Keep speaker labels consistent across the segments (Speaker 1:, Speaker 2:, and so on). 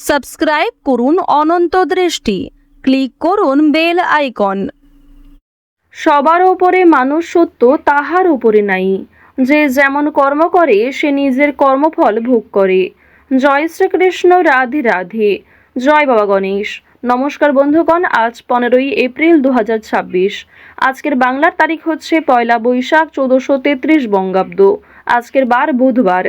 Speaker 1: Subscribe করুন অনন্ত দৃষ্টি, click করুন বেল আইকন। সবার উপরে মানুষ সত্য, তাহার উপরে নাই। যে যেমন কর্ম করে সে নিজের কর্মফল ভোগ করে। জয় শ্রীকৃষ্ণ, রাধে রাধে। জয় বাবা গণেশ। নমস্কার বন্ধুগণ, আজ 15ই এপ্রিল 2026। আজকের বাংলার তারিখ হচ্ছে 1 বৈশাখ 1433 বঙ্গাব্দ। আজকের বার বুধবার।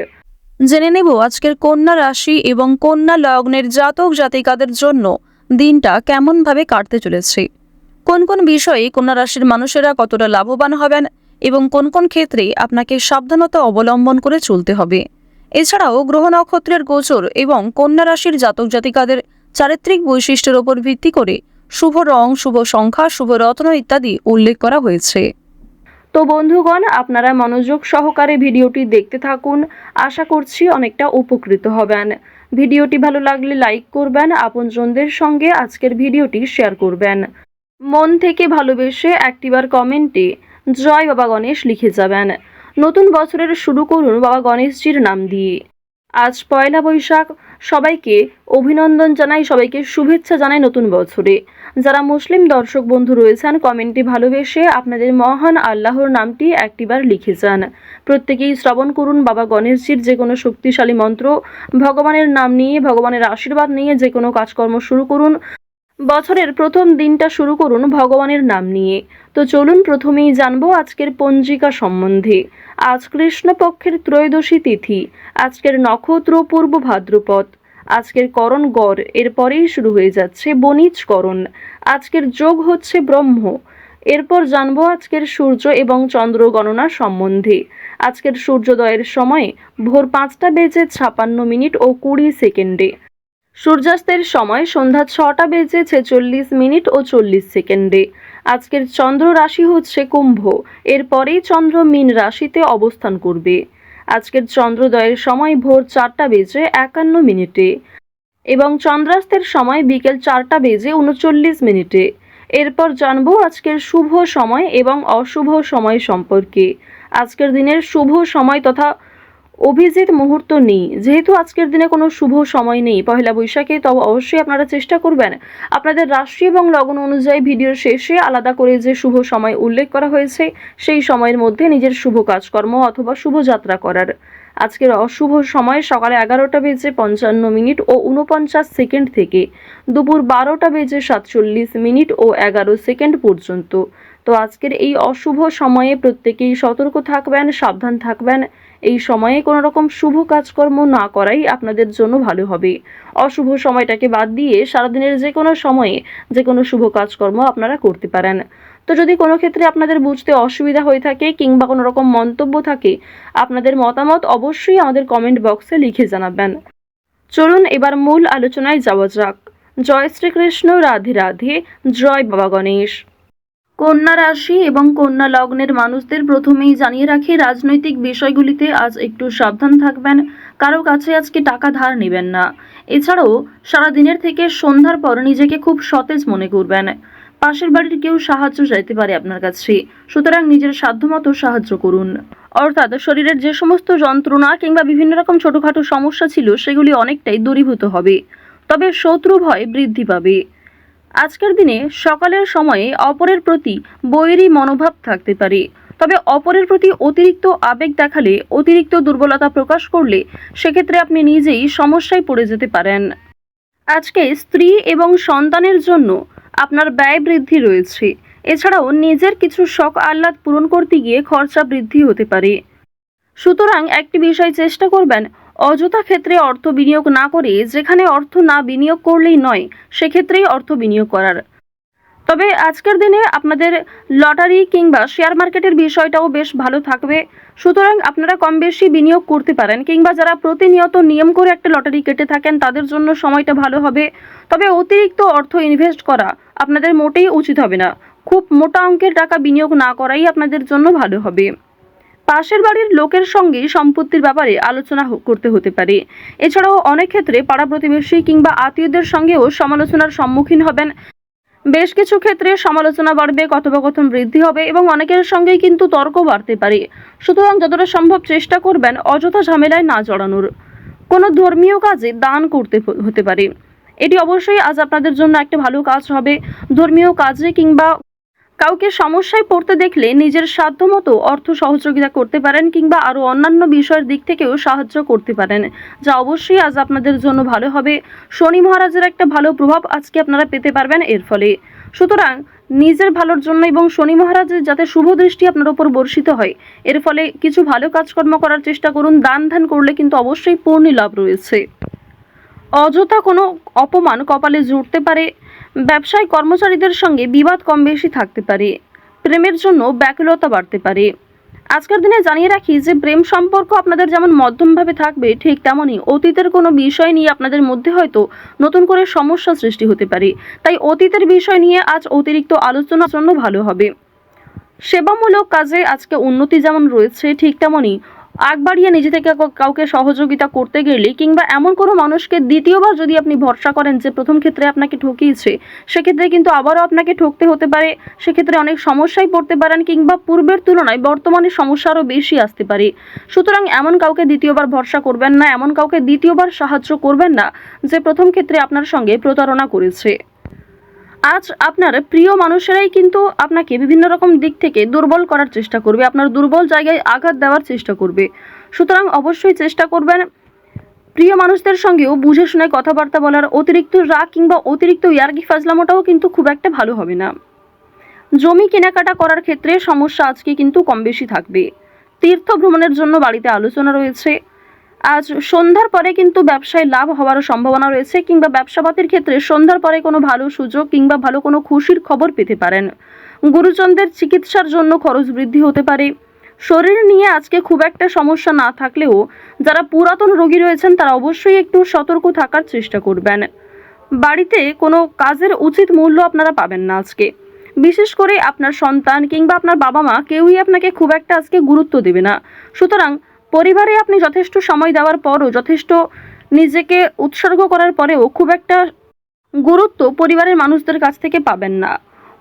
Speaker 1: জেনে নেব আজকের কন্যা রাশি এবং কন্যা লগ্নের জাতক জাতিকাদের জন্য দিনটা কেমনভাবে কাটতে চলেছে, কোন কোন বিষয়ে কন্যা রাশির মানুষেরা কতটা লাভবান হবেন এবং কোন কোন ক্ষেত্রে আপনাকে সাবধানতা অবলম্বন করে চলতে হবে। এছাড়াও গ্রহ নক্ষত্রের গোচর এবং কন্যা রাশির জাতক জাতিকাদের চারিত্রিক বৈশিষ্ট্যের উপর ভিত্তি করে শুভ রং, শুভ সংখ্যা, শুভ রত্ন ইত্যাদি উল্লেখ করা হয়েছে। তো বন্ধুগণ, আপনারা মনোযোগ সহকারে ভিডিওটি দেখতে থাকুন। আশা করছি অনেকটা উপকৃত হবেন। ভিডিওটি ভালো লাগলে লাইক করবেন, আপনজনদের সঙ্গে আজকের ভিডিওটি শেয়ার করবেন। মন থেকে ভালোবেসে একটিবার কমেন্টে জয় বাবা গণেশ লিখে যাবেন। নতুন বছরের শুরু করুন বাবা গণেশজির নাম দিয়ে। আজ 1 বৈশাখ। সবাইকে অভিনন্দন জানাই, সবাইকে শুভেচ্ছা জানাই নতুন বছরে। যারা মুসলিম দর্শক বন্ধু রয়েছেন, কমেন্টে ভালোবেসে আপনাদের মহান আল্লাহর নামটি একটিবার লিখে যান। প্রত্যেকেই শ্রবণ করুন বাবা গণেশজির যে কোনো শক্তিশালী মন্ত্র। ভগবানের নাম নিয়ে, ভগবানের আশীর্বাদ নিয়ে যে কোনো কাজকর্ম শুরু করুন। বছরের প্রথম দিনটা শুরু করুন ভগবানের নাম নিয়ে। তো চলুন প্রথমেই জানবো আজকের পঞ্জিকা সম্বন্ধে। আজ কৃষ্ণপক্ষের ত্রয়োদশী তিথি। আজকের নক্ষত্র পূর্ব ভাদ্রপদ। আজকের করণ গড়, এরপরেই শুরু হয়ে যাচ্ছে বণিজ করণ। আজকের যোগ হচ্ছে ব্রহ্ম। এরপর জানবো আজকের সূর্য এবং চন্দ্র গণনা সম্বন্ধে। আজকের সূর্যোদয়ের সময় ভোর 5:56 ও 20 সেকেন্ডে। সূর্যাস্তের সময় সন্ধ্যা 6:46 ও 40 সেকেন্ডে। আজকের চন্দ্র রাশি হচ্ছে কুম্ভ। এরপরেই চন্দ্র মীন রাশিতে অবস্থান করবে। আজকের চন্দ্রোদয়ের সময় ভোর 4:51 এবং চন্দ্রাস্তের সময় বিকেল 4:39। এরপর জানবো আজকের শুভ সময় এবং অশুভ সময় সম্পর্কে। আজকের দিনের শুভ সময় তথা অভিজিৎ মুহূর্ত নেই। যেহেতু আজকের দিনে কোনো শুভ সময় নেই 1 বৈশাখে, তবে অবশ্যই আপনারা চেষ্টা করবেন আপনাদের রাশি এবং লগ্ন অনুযায়ী ভিডিওর শেষে আলাদা করে যে শুভ সময় উল্লেখ করা হয়েছে সেই সময়ের মধ্যে নিজের শুভ কাজকর্ম অথবা শুভযাত্রা করার। আজকের অশুভ সময় সকালে 11:55 ও 49 সেকেন্ড থেকে দুপুর 12:47 ও 11 সেকেন্ড পর্যন্ত। তো আজকের এই অশুভ সময়ে প্রত্যেকেই সতর্ক থাকবেন, সাবধান থাকবেন। এই সময়ে কোনো রকম শুভ কাজকর্ম না করাই আপনাদের জন্য ভালো হবে। অশুভ সময়টাকে বাদ দিয়ে সারাদিনের যে কোনো সময়ে যে কোনো শুভ কাজকর্ম আপনারা করতে পারেন। তো যদি কোনো ক্ষেত্রে আপনাদের বুঝতে অসুবিধা হয়ে থাকে কিংবা কোনো রকম মন্তব্য থাকে, আপনাদের মতামত অবশ্যই আমাদের কমেন্ট বক্সে লিখে জানাবেন। চলুন এবার মূল আলোচনায় যাওয়া যাক। জয় শ্রীকৃষ্ণ, রাধে রাধে। জয় বাবা গণেশ। কন্যা রাশি এবং কন্যা লগ্নের মানুষদের প্রথমেই জানিয়ে রাখি, রাজনৈতিক বিষয়গুলিতে আজ একটু সাবধান থাকবেন। কারো কাছে আজকে টাকা ধার নেবেন না। এছাড়াও সারাদিনের থেকে সন্ধ্যার পর নিজেকে খুব সতেজ মনে করবেন। পাশের বাড়ির কেউ সাহায্য চাইতে পারে আপনার কাছে, সুতরাং নিজের সাধ্যমতো সাহায্য করুন। অর্থাৎ শরীরের যে সমস্ত যন্ত্রণা কিংবা বিভিন্ন রকম ছোটখাটো সমস্যা ছিল সেগুলি অনেকটাই দূরীভূত হবে, তবে শত্রু ভয় বৃদ্ধি পাবে। আজকের দিনে সকালের সময়ে অপরের প্রতি বৈরী মনোভাব থাকতে পারে, তবে অপরের প্রতি অতিরিক্ত আবেগ দেখালে, অতিরিক্ত দুর্বলতা প্রকাশ করলে সেক্ষেত্রে আপনি নিজেই সমস্যায় পড়ে যেতে পারেন। আজকে স্ত্রী এবং সন্তানের জন্য আপনার ব্যয় বৃদ্ধি রয়েছে। এছাড়াও নিজের কিছু শখ আহ্লাদ পূরণ করতে গিয়ে খরচা বৃদ্ধি হতে পারে। সুতরাং একটি বিষয় চেষ্টা করবেন, অযথা ক্ষেত্রে অর্থ বিনিয়োগ না করে যেখানে অর্থ না বিনিয়োগ করলেই নয় সেক্ষেত্রেই অর্থ বিনিয়োগ করার। তবে আজকের দিনে আপনাদের লটারি কিংবা শেয়ার মার্কেটের বিষয়টাও বেশ ভালো থাকবে, সুতরাং আপনারা কম বেশি বিনিয়োগ করতে পারেন। কিংবা যারা প্রতিনিয়ত নিয়ম করে একটা লটারি কেটে থাকেন তাদের জন্য সময়টা ভালো হবে। তবে অতিরিক্ত অর্থ ইনভেস্ট করা আপনাদের মোটেই উচিত হবে না। খুব মোটা অঙ্কের টাকা বিনিয়োগ না করাই আপনাদের জন্য ভালো হবে। পাশের বাড়ির লোকের সঙ্গে সম্পত্তির ব্যাপারে আলোচনা করতে হতে পারে। এছাড়াও অনেক ক্ষেত্রে পাড়া প্রতিবেশী কিংবা আত্মীয়দের সঙ্গেও সমালোচনার সম্মুখীন হবেন। বেশ কিছু ক্ষেত্রে সমালোচনা বাড়বে, কথোপকথন বৃদ্ধি হবে এবং অনেকের সঙ্গেই কিন্তু তর্ক বাড়তে পারে। সুতরাং যতটা সম্ভব চেষ্টা করবেন অযথা ঝামেলায় না জড়ানোর। কোনো ধর্মীয় কাজে দান করতে হতে পারে। এটি অবশ্যই আজ আপনাদের জন্য একটা ভালো কাজ হবে। ধর্মীয় কাজে কিংবা কাউকে সমস্যায় পড়তে দেখলে নিজের সাধ্যমতো অর্থ সহযোগিতা করতে পারেন কিংবা আরও অন্যান্য বিষয়ের দিক থেকেও সাহায্য করতে পারেন, যা অবশ্যই আজ আপনাদের জন্য ভালো হবে। শনি মহারাজের একটা ভালো প্রভাব আজকে আপনারা পেতে পারবেন এর ফলে। সুতরাং নিজের ভালোর জন্য এবং শনি মহারাজের যাতে শুভ দৃষ্টি আপনার উপর বর্ষিত হয়, এর ফলে কিছু ভালো কাজকর্ম করার চেষ্টা করুন। দান ধ্যান করলে কিন্তু অবশ্যই পূর্ণ লাভ রয়েছে। অযথা কোনো অপমান কপালে জুটতে পারে। ব্যবসায় কর্মচারীদের সঙ্গে বিবাদ কম বেশি থাকতে পারে। প্রেমের জন্য ব্যাকুলতা বাড়তে পারে। আজকের দিনে জানিয়ে রাখি যে প্রেম সম্পর্ক আপনাদের যেমন মধ্যমভাবে থাকবে, ঠিক তেমনই অতীতের কোনো বিষয় নিয়ে আপনাদের মধ্যে হয়তো নতুন করে সমস্যা সৃষ্টি হতে পারে। তাই অতীতের বিষয় নিয়ে আজ অতিরিক্ত আলোচনার জন্য ভালো হবে। সেবামূলক কাজে আজকে উন্নতি যেমন রয়েছে, ঠিক তেমনই আগ বাড়িয়ে নিজে থেকে কাউকে সহযোগিতা করতে গেলে কিংবা এমন কোনো মানুষকে দ্বিতীয়বার যদি আপনি ভরসা করেন যে প্রথম ক্ষেত্রে আপনাকে ঠকিয়েছে, সেক্ষেত্রে কিন্তু আবারও আপনাকে ঠকতে হতে পারে। সেক্ষেত্রে অনেক সমস্যায় পড়তে পারেন কিংবা পূর্বের তুলনায় বর্তমানে সমস্যা আরও বেশি আসতে পারে। সুতরাং এমন কাউকে দ্বিতীয়বার ভরসা করবেন না, এমন কাউকে দ্বিতীয়বার সাহায্য করবেন না যে প্রথম ক্ষেত্রে আপনার সঙ্গে প্রতারণা করেছে। আজ আপনার প্রিয় মানুষেরাই কিন্তু আপনাকে বিভিন্ন রকম দিক থেকে দুর্বল করার চেষ্টা করবে, আপনার দুর্বল জায়গায় আঘাত দেওয়ার চেষ্টা করবে। সুতরাং অবশ্যই চেষ্টা করবেন প্রিয় মানুষদের সঙ্গেও বুঝে শুনে কথাবার্তা বলার। অতিরিক্ত রাগ কিংবা অতিরিক্ত ইয়ার্কি ফাজলামোটাও কিন্তু খুব একটা ভালো হবে না। জমি কেনাকাটা করার ক্ষেত্রে সমস্যা আজকে কিন্তু কম বেশি থাকবে। তীর্থ ভ্রমণের জন্য বাড়িতে আলোচনা রয়েছে। আজ সন্ধ্যার পরে কিন্তু ব্যবসায় লাভ হওয়ার সম্ভাবনা রয়েছে কিংবা ব্যবসাপাতির ক্ষেত্রে সন্ধ্যার পরে কোনো ভালো সুযোগ কিংবা ভালো কোনো খুশির খবর পেতে পারেন। গুরুজনদের চিকিৎসার জন্য খরচ বৃদ্ধি হতে পারে। শরীর নিয়ে আজকে খুব একটা সমস্যা না থাকলেও যারা পুরাতন রোগী রয়েছেন তারা অবশ্যই একটু সতর্ক থাকার চেষ্টা করবেন। বাড়িতে কোনো কাজের উচিত মূল্য আপনারা পাবেন না আজকে। বিশেষ করে আপনার সন্তান কিংবা আপনার বাবা মা কেউই আপনাকে খুব একটা আজকে গুরুত্ব দেবে না। সুতরাং পরিবারে আপনি যথেষ্ট সময় দেওয়ার পরও, যথেষ্ট নিজেকে উৎসর্গ করার পরেও খুব একটা গুরুত্ব পরিবারের মানুষদের কাছ থেকে পাবেন না।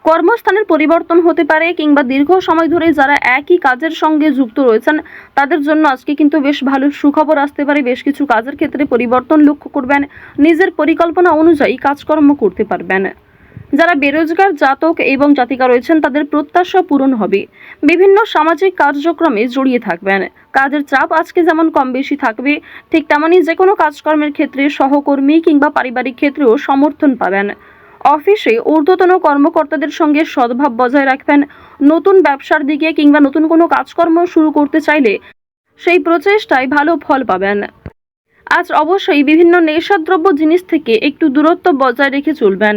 Speaker 1: কর্মস্থানের পরিবর্তন হতে পারে কিংবা দীর্ঘ সময় ধরে যারা একই কাজের সঙ্গে যুক্ত রয়েছেন তাদের জন্য আজকে কিন্তু বেশ ভালো সুখবর আসতে পারে। বেশ কিছু কাজের ক্ষেত্রে পরিবর্তন লক্ষ্য করবেন। নিজের পরিকল্পনা অনুযায়ী কাজকর্ম করতে পারবেন। যারা বেরোজগার জাতক এবং জাতিকা রয়েছেন তাদের প্রত্যাশা পূরণ হবে। বিভিন্ন সামাজিক কার্যক্রমে জড়িয়ে থাকবেন। কাজের চাপ আজকে যেমন কম বেশি থাকবে, ঠিক তেমনই যে কোনো কাজকর্মের ক্ষেত্রে সহকর্মী কিংবা পারিবারিক ক্ষেত্রেও সমর্থন পাবেন। অফিসে ঊর্ধ্বতন কর্মকর্তাদের সঙ্গে সদ্ভাব বজায় রাখবেন। নতুন ব্যবসার দিকে কিংবা নতুন কোনো কাজকর্ম শুরু করতে চাইলে সেই প্রচেষ্টায় ভালো ফল পাবেন। আজ অবশ্যই বিভিন্ন নেশাদ্রব্য জিনিস থেকে একটু দূরত্ব বজায় রেখে চলবেন।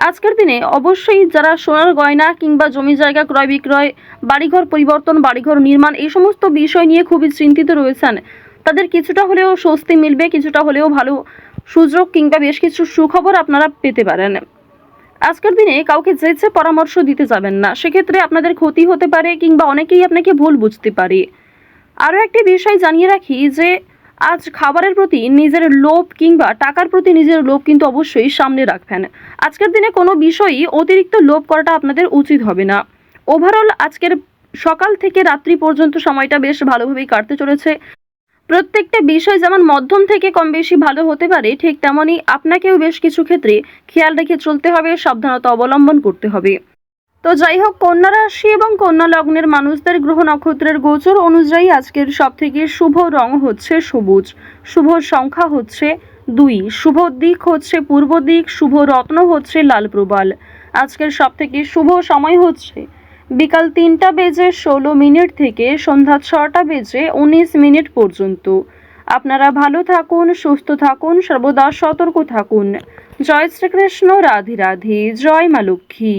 Speaker 1: আজকের দিনে অবশ্যই যারা সোনার গয়না কিংবা জমি জায়গা ক্রয় বিক্রয়, বাড়িঘর পরিবর্তন, বাড়িঘর নির্মাণ এই সমস্ত বিষয় নিয়ে খুবই চিন্তিত রয়েছেন, তাদের কিছুটা হলেও স্বস্তি মিলবে, কিছুটা হলেও ভালো সুযোগ কিংবা বেশ কিছু সুখবর আপনারা পেতে পারেন। আজকের দিনে কাউকে যেচে পরামর্শ দিতে যাবেন না, সেক্ষেত্রে আপনাদের ক্ষতি হতে পারে কিংবা অনেকেই আপনাকে ভুল বুঝতে পারে। আরও একটি বিষয় জানিয়ে রাখি যে আজ খাবারের প্রতি নিজের লোভ কিংবা টাকার প্রতি নিজের লোভ কিন্তু অবশ্যই সামনে রাখবেন। আজকের দিনে কোনো বিষয়ই অতিরিক্ত লোভ করাটা আপনাদের উচিত হবে না। ওভারঅল আজকের সকাল থেকে রাত্রি পর্যন্ত সময়টা বেশ ভালোভাবেই কাটতে চলেছে। প্রত্যেকটা বিষয় যেমন মধ্যম থেকে কম বেশি ভালো হতে পারে, ঠিক তেমনই আপনাকেও বেশ কিছু ক্ষেত্রে খেয়াল রেখে চলতে হবে, সাবধানতা অবলম্বন করতে হবে। তো যাই হোক, কন্যা রাশি এবং কন্যা লগ্নের মানুষদের গ্রহ নক্ষত্রের গোচর অনুযায়ী আজকের সবথেকে শুভ রং হচ্ছে সবুজ, শুভ সংখ্যা হচ্ছে 2, শুভ দিক হচ্ছে পূর্ব দিক, শুভ রত্ন হচ্ছে লাল প্রবাল। আজকের সবথেকে শুভ সময় হচ্ছে বিকাল 3:16 থেকে সন্ধ্যা 6:19 পর্যন্ত। আপনারা ভালো থাকুন, সুস্থ থাকুন, সর্বদা সতর্ক থাকুন। জয় শ্রীকৃষ্ণ, রাধে রাধে, জয় মা লক্ষ্মী।